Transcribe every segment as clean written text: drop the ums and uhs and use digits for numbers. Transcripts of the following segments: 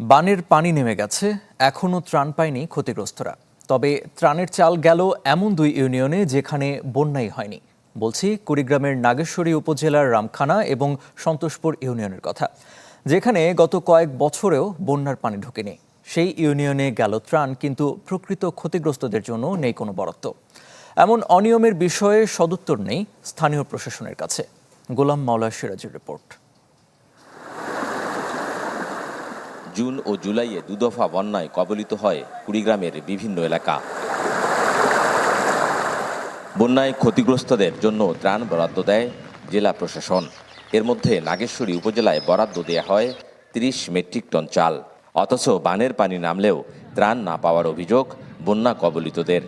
বানের পানি নেমে গেছে, এখনও ত্রাণ পায়নি ক্ষতিগ্রস্তরা। তবে ত্রাণের চাল গেল এমন দুই ইউনিয়নে যেখানে বন্যাই হয়নি। বলছি কুড়িগ্রামের নাগেশ্বরী উপজেলার রামখানা এবং সন্তোষপুর ইউনিয়নের কথা, যেখানে গত কয়েক বছরেও বন্যার পানি ঢোকেনি। সেই ইউনিয়নে গেল ত্রাণ, কিন্তু প্রকৃত ক্ষতিগ্রস্তদের জন্য নেই কোনো বরাদ্দ। এমন অনিয়মের বিষয়ে সদুত্তর নেই স্থানীয় প্রশাসনের কাছে। গোলাম মাওলা সিরাজের রিপোর্ট। জুন ও জুলাইয়ে দুদফা বন্যায় কবলিত হয় কুড়িগ্রামের বিভিন্ন এলাকা। বন্যায় ক্ষতিগ্রস্তদের জন্য ত্রাণ বরাদ্দ দেয় জেলা প্রশাসন। এর মধ্যে নাগেশ্বরী উপজেলায় বরাদ্দ দেয়া হয় ৩০ মেট্রিক টন চাল। অথচ বানের পানি নামলেও ত্রাণ না পাওয়ার অভিযোগ বন্যা কবলিতদের।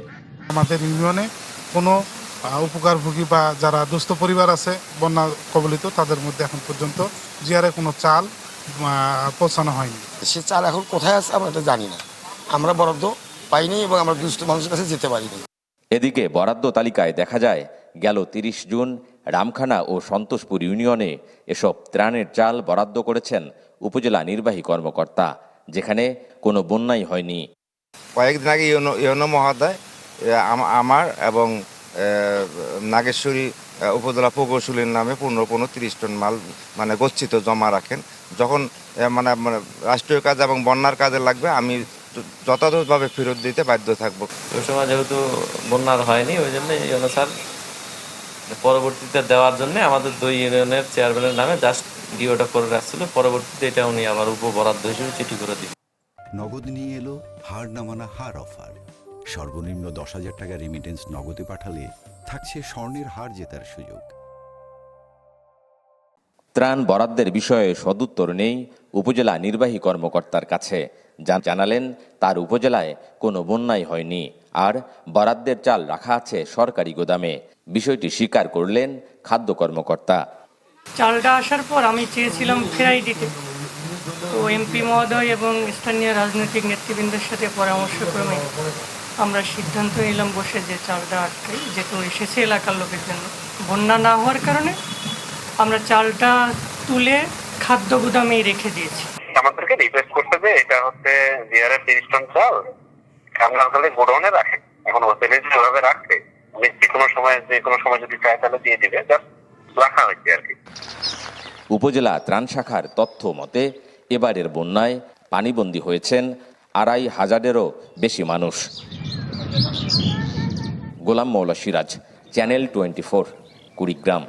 আমাদের ইউনিয়নে কোনো উপকারভোগী বা যারা দুস্থ পরিবার আছে বন্যা কবলিত, তাদের মধ্যে এখন পর্যন্ত জিআরে কোনো চাল পৌঁছানো হয়নি। সে চাল এখন কোথায় আছে আমরা এটা জানি না। আমরা বরাদ্দ পাইনি এবং আমরা দুস্থ মানুষের কাছে যেতে পারিনি। এদিকে বরাদ্দ তালিকায় দেখা যায় গেল ৩০ জুন রামখানা ও সন্তোষপুর ইউনিয়নে এসব ত্রাণের চাল বরাদ্দ করেছেন উপজেলা নির্বাহী কর্মকর্তা, যেখানে কোনো বন্যাই হয়নি। কয়েকদিন আগে ইউনো মহোদয় আমার এবং নাগেশ্বরী উপজেলা প্রকৌশলীর নামে 15-30 টন মাল গচ্ছিত জমা রাখেন। যখন রাষ্ট্রীয় কাজ এবং বন্যার কাজে লাগবে আমি যথাযথভাবে ফেরত দিতে বাধ্য থাকবো। ওই সময় যেহেতু বন্যার হয়নি, ওই জন্য এই অনুসার পরবর্তীতে দেওয়ার জন্য আমাদের দুই ইউনিয়নের চেয়ারম্যানের নামে জাস্ট ডিওটা করে রাখছিল। পরবর্তীতে এটা উনি আবার উপবরাদ্দ হিসেবে চিঠি করে দিন। নগদ নিয়ে এলো হার না মানা হার অফার। সর্বনিম্ন 10,000 টাকা রেমিটেন্স নগদে পাঠালে থাকছে স্বর্ণের হার জেতার সুযোগ। ত্রাণ বরাদ্দের বিষয়ে সদুত্তর নেই উপজেলা নির্বাহী কর্মকর্তার কাছে। জানালেন তার উপজেলায় কোনো বন্যাই হয়নি, আর বরাদ্দের চাল রাখা আছে সরকারি গোদামে। বিষয়টি স্বীকার করলেন খাদ্য কর্মকর্তা। চালটা আসার পর আমি চেয়েছিলাম ফেরাই দিতে, তো এমপি মহোদয় এবং স্থানীয় রাজনৈতিক নেতৃবৃন্দের সাথে পরামর্শক্রমে আমরা সিদ্ধান্ত নিলাম বসে যে চালটা আটকে যেহেতু এসেছে এলাকার লোকের জন্য, বন্যা না হওয়ার কারণে আমরা চালটা তুলে খাদ্য গুদামেই রেখে দিয়েছি। আমাদেরকে রিকোয়েস্ট করতে হবে, এটা হচ্ছে জিআরের 30 টন চাল আমরা আসলে গোডাউনে রাখে, এখন হোটেলে যেভাবে রাখছে যে কোনো সময় যদি চায় তাহলে দিয়ে দিবে, জাস্ট রাখা হয়েছে আর কি। উপজেলা ত্রাণ শাখার তথ্য মতে এবারের বন্যায় পানিবন্দী হয়েছেন 2,500-এরও বেশি মানুষ। গোলাম মাওলা সিরাজ, চ্যানেল 24, কুড়িগ্রাম।